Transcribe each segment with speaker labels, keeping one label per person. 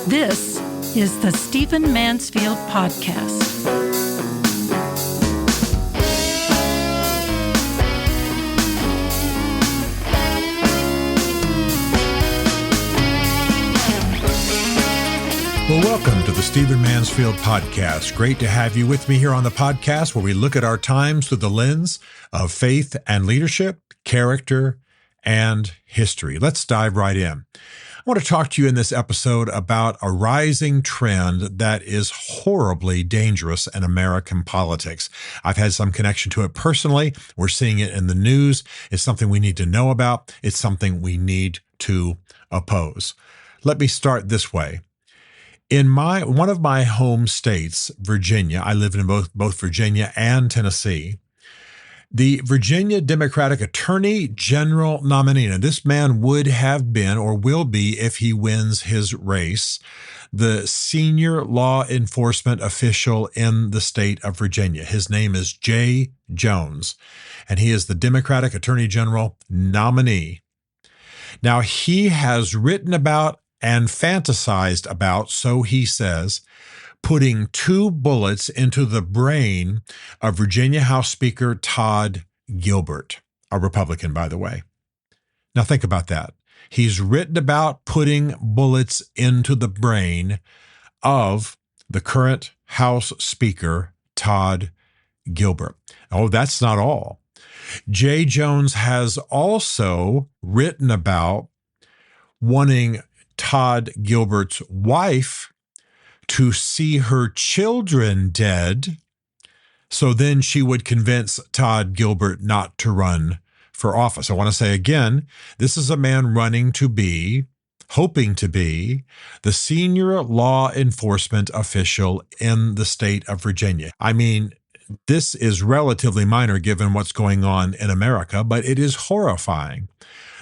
Speaker 1: This is the Stephen Mansfield Podcast.
Speaker 2: Well, welcome to the Stephen Mansfield Podcast. Great to have you with me here on the podcast where we look at our times through the lens of faith and leadership, character, and history. Let's dive right in. I want to talk to you in this episode about a rising trend that is horribly dangerous in American politics. I've had some connection to it personally. We're seeing it in the news. It's something we need to know about. It's something we need to oppose. Let me start this way. In one of my home states, Virginia, I live in both Virginia and Tennessee, the Virginia Democratic Attorney General nominee, and this man would have been or will be, if he wins his race, the senior law enforcement official in the state of Virginia. His name is Jay Jones, and he is the Democratic Attorney General nominee. Now, he has written about and fantasized about, so he says, putting 2 bullets into the brain of Virginia House Speaker Todd Gilbert, a Republican, by the way. Now think about that. He's written about putting bullets into the brain of the current House Speaker, Todd Gilbert. Oh, that's not all. Jay Jones has also written about wanting Todd Gilbert's wife to see her children dead, so then she would convince Todd Gilbert not to run for office. I want to say again, this is a man hoping to be, the senior law enforcement official in the state of Virginia. I mean, this is relatively minor given what's going on in America, but it is horrifying.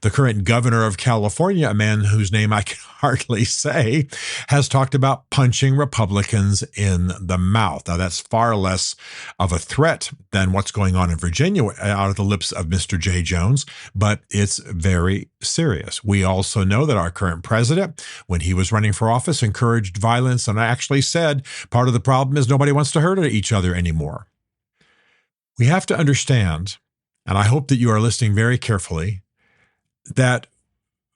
Speaker 2: The current governor of California, a man whose name I can hardly say, has talked about punching Republicans in the mouth. Now, that's far less of a threat than what's going on in Virginia out of the lips of Mr. Jay Jones, but it's very serious. We also know that our current president, when he was running for office, encouraged violence and actually said part of the problem is nobody wants to hurt each other anymore. We have to understand, and I hope that you are listening very carefully, that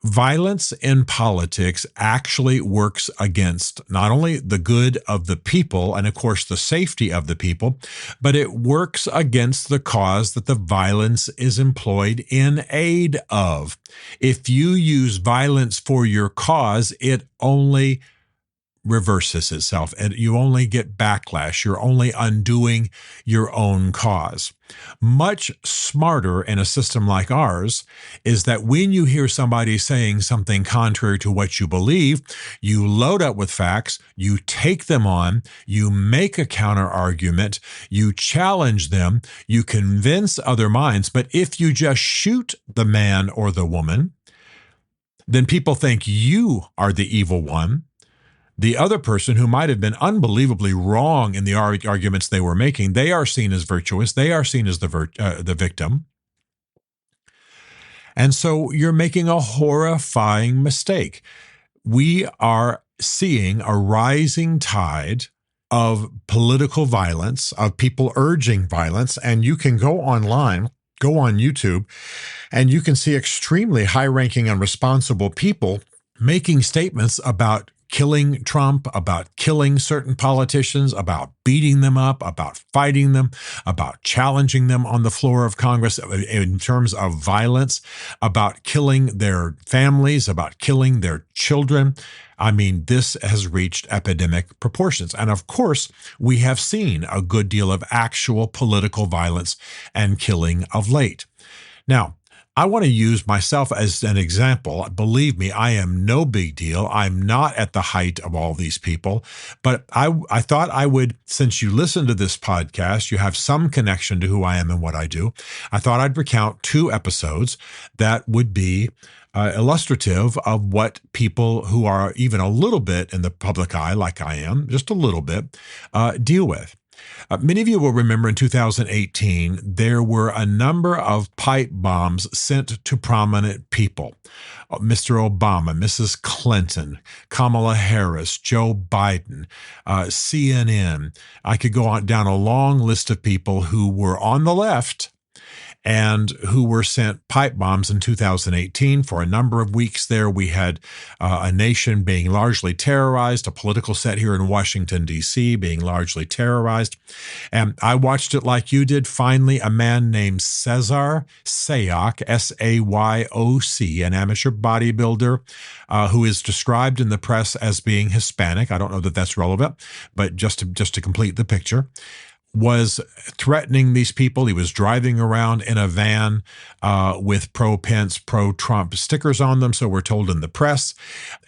Speaker 2: violence in politics actually works against not only the good of the people and, of course, the safety of the people, but it works against the cause that the violence is employed in aid of. If you use violence for your cause, it only reverses itself and you only get backlash. You're only undoing your own cause. Much smarter in a system like ours is that when you hear somebody saying something contrary to what you believe, you load up with facts, you take them on, you make a counter argument, you challenge them, you convince other minds. But if you just shoot the man or the woman, then people think you are the evil one. The other person who might have been unbelievably wrong in the arguments they were making, they are seen as virtuous. They are seen as the victim. And so you're making a horrifying mistake. We are seeing a rising tide of political violence, of people urging violence, and you can go online, go on YouTube, and you can see extremely high-ranking and responsible people making statements about killing Trump, about killing certain politicians, about beating them up, about fighting them, about challenging them on the floor of Congress in terms of violence, about killing their families, about killing their children. I mean, this has reached epidemic proportions. And of course, we have seen a good deal of actual political violence and killing of late. Now, I want to use myself as an example. Believe me, I am no big deal. I'm not at the height of all these people. But I thought I would, since you listen to this podcast, you have some connection to who I am and what I do. I thought I'd recount 2 episodes that would be illustrative of what people who are even a little bit in the public eye, like I am, just a little bit, deal with. Many of you will remember in 2018, there were a number of pipe bombs sent to prominent people. Mr. Obama, Mrs. Clinton, Kamala Harris, Joe Biden, CNN. I could go on down a long list of people who were on the left and who were sent pipe bombs in 2018. For a number of weeks there, we had a nation being largely terrorized, a political set here in Washington, D.C. being largely terrorized. And I watched it like you did. Finally, a man named Cesar Sayoc, S-A-Y-O-C, an amateur bodybuilder who is described in the press as being Hispanic. I don't know that that's relevant, but just to complete the picture, was threatening these people. He was driving around in a van with pro-Pence, pro-Trump stickers on them, so we're told in the press.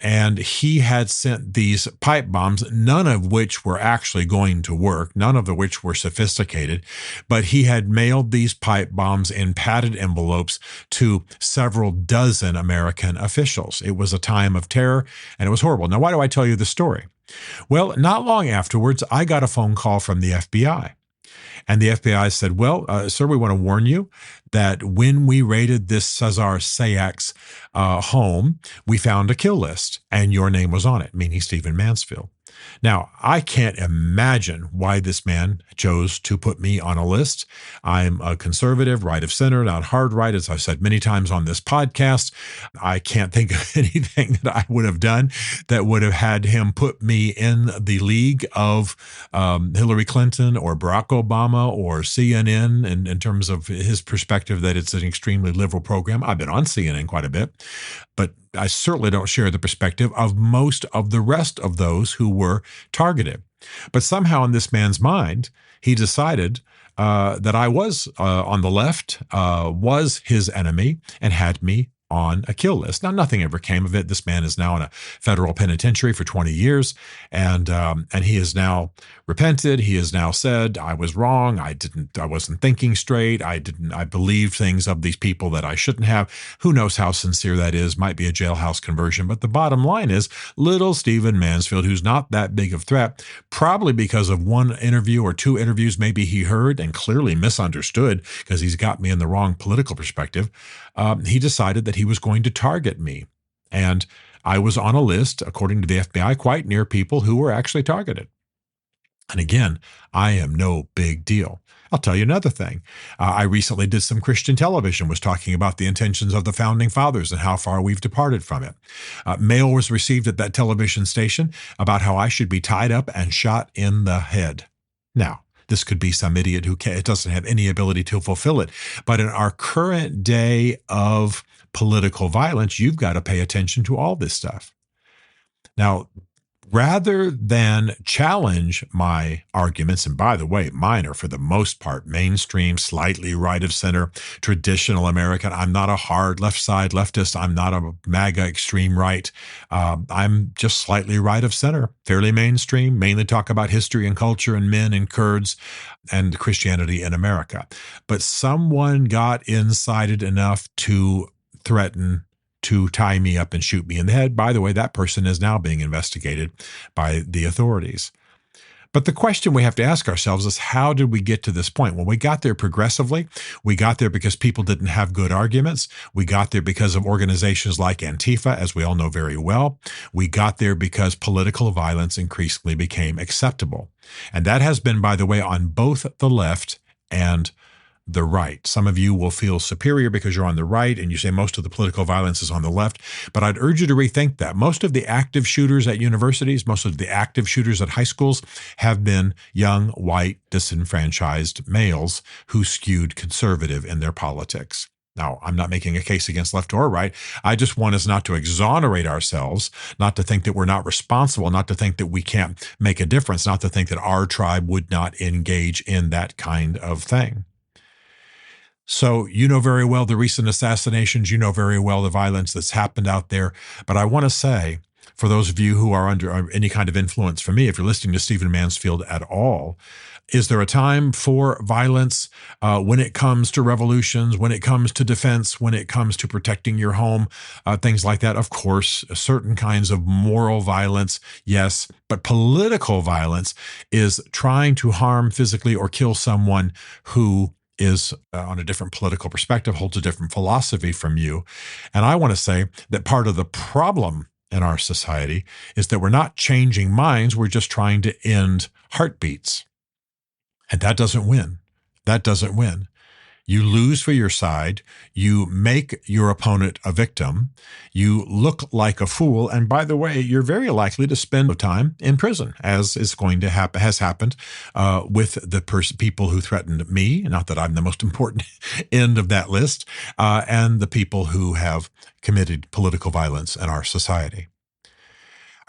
Speaker 2: And he had sent these pipe bombs, none of which were actually going to work, none of which were sophisticated, but he had mailed these pipe bombs in padded envelopes to several dozen American officials. It was a time of terror, and it was horrible. Now, why do I tell you this story? Well, not long afterwards, I got a phone call from the FBI. And the FBI said, well, sir, we want to warn you that when we raided this Cesar Sayac's home, we found a kill list, and your name was on it, meaning Stephen Mansfield. Now, I can't imagine why this man chose to put me on a list. I'm a conservative, right of center, not hard right, as I've said many times on this podcast. I can't think of anything that I would have done that would have had him put me in the league of Hillary Clinton or Barack Obama or CNN in terms of his perspective that it's an extremely liberal program. I've been on CNN quite a bit, but I certainly don't share the perspective of most of the rest of those who were targeted. But somehow in this man's mind, he decided that I was on the left, was his enemy, and had me on a kill list. Now, nothing ever came of it. This man is now in a federal penitentiary for 20 years, and he has now repented. He has now said, I was wrong. I wasn't thinking straight. I believed things of these people that I shouldn't have. Who knows how sincere that is? Might be a jailhouse conversion. But the bottom line is little Stephen Mansfield, who's not that big of a threat, probably because of one interview or two interviews maybe he heard and clearly misunderstood because he's got me in the wrong political perspective. He decided that he was going to target me. And I was on a list, according to the FBI, quite near people who were actually targeted. And again, I am no big deal. I'll tell you another thing. I recently did some Christian television, was talking about the intentions of the founding fathers and how far we've departed from it. Mail was received at that television station about how I should be tied up and shot in the head. Now, this could be some idiot who doesn't have any ability to fulfill it. But in our current day of political violence, you've got to pay attention to all this stuff. Now, rather than challenge my arguments, and by the way, mine are for the most part mainstream, slightly right of center, traditional American. I'm not a hard left side leftist. I'm not a MAGA extreme right. I'm just slightly right of center, fairly mainstream, mainly talk about history and culture and men and Kurds and Christianity in America. But someone got incited enough to threaten to tie me up and shoot me in the head. By the way, that person is now being investigated by the authorities. But the question we have to ask ourselves is, how did we get to this point? Well, we got there progressively. We got there because people didn't have good arguments. We got there because of organizations like Antifa, as we all know very well. We got there because political violence increasingly became acceptable. And that has been, by the way, on both the left and the right. Some of you will feel superior because you're on the right and you say most of the political violence is on the left. But I'd urge you to rethink that. Most of the active shooters at universities, most of the active shooters at high schools have been young, white, disenfranchised males who skewed conservative in their politics. Now, I'm not making a case against left or right. I just want us not to exonerate ourselves, not to think that we're not responsible, not to think that we can't make a difference, not to think that our tribe would not engage in that kind of thing. So you know very well the recent assassinations, you know very well the violence that's happened out there. But I want to say for those of you who are under any kind of influence from me, if you're listening to Stephen Mansfield at all, is there a time for violence when it comes to revolutions, when it comes to defense, when it comes to protecting your home, things like that? Of course, certain kinds of moral violence, yes, but political violence is trying to harm physically or kill someone who is on a different political perspective, holds a different philosophy from you. And I want to say that part of the problem in our society is that we're not changing minds, we're just trying to end heartbeats. And that doesn't win. That doesn't win. You lose for your side. You make your opponent a victim. You look like a fool. And by the way, you're very likely to spend time in prison, as is going to happen, has happened with the people who threatened me. Not that I'm the most important end of that list, and the people who have committed political violence in our society.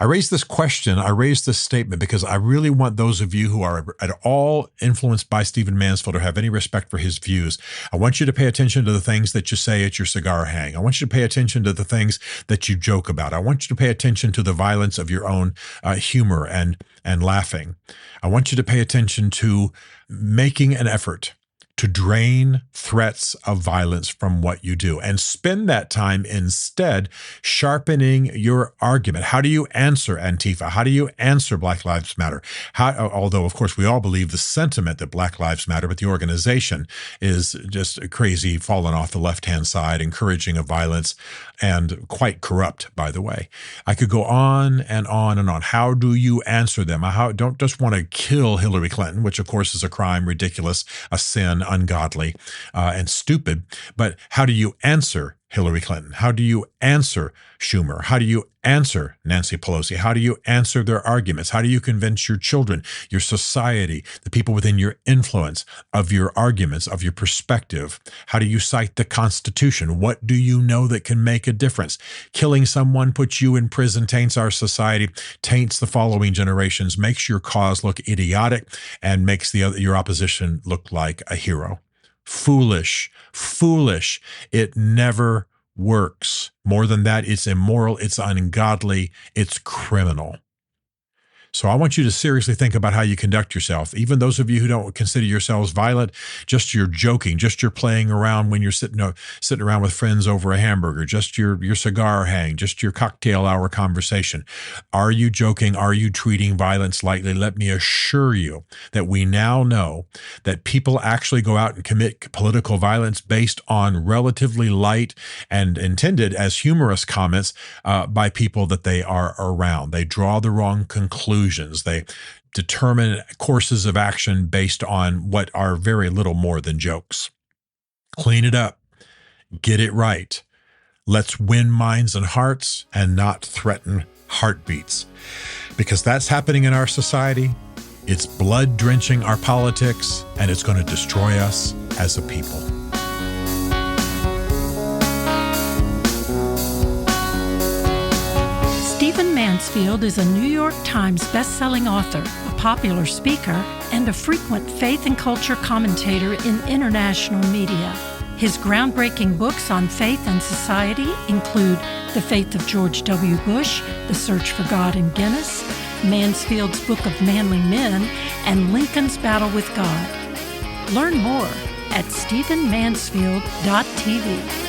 Speaker 2: I raise this question, I raise this statement because I really want those of you who are at all influenced by Stephen Mansfield or have any respect for his views, I want you to pay attention to the things that you say at your cigar hang. I want you to pay attention to the things that you joke about. I want you to pay attention to the violence of your own humor and laughing. I want you to pay attention to making an effort to drain threats of violence from what you do and spend that time instead sharpening your argument. How do you answer Antifa? How do you answer Black Lives Matter? Although, of course, we all believe the sentiment that Black Lives Matter, but the organization is just crazy, fallen off the left-hand side, encouraging of violence, and quite corrupt, by the way. I could go on and on and on. How do you answer them? Don't just want to kill Hillary Clinton, which, of course, is a crime, ridiculous, a sin, ungodly, and stupid. But how do you answer Hillary Clinton? How do you answer Schumer? How do you answer Nancy Pelosi? How do you answer their arguments? How do you convince your children, your society, the people within your influence of your arguments, of your perspective? How do you cite the Constitution? What do you know that can make a difference? Killing someone puts you in prison, taints our society, taints the following generations, makes your cause look idiotic, and makes your opposition look like a hero. Foolish, foolish. It never works. More than that, it's immoral, it's ungodly, it's criminal. So I want you to seriously think about how you conduct yourself. Even those of you who don't consider yourselves violent, just your joking, just your playing around when you're sitting around with friends over a hamburger, just your cigar hang, just your cocktail hour conversation. Are you joking? Are you treating violence lightly? Let me assure you that we now know that people actually go out and commit political violence based on relatively light and intended as humorous comments by people that they are around. They draw the wrong conclusions. They determine courses of action based on what are very little more than jokes. Clean it up. Get it right. Let's win minds and hearts and not threaten heartbeats. Because that's happening in our society. It's blood drenching our politics, and it's going to destroy us as a people.
Speaker 1: Stephen Mansfield is a New York Times best-selling author, a popular speaker, and a frequent faith and culture commentator in international media. His groundbreaking books on faith and society include The Faith of George W. Bush, The Search for God in Guinness, Mansfield's Book of Manly Men, and Lincoln's Battle with God. Learn more at stephenmansfield.tv.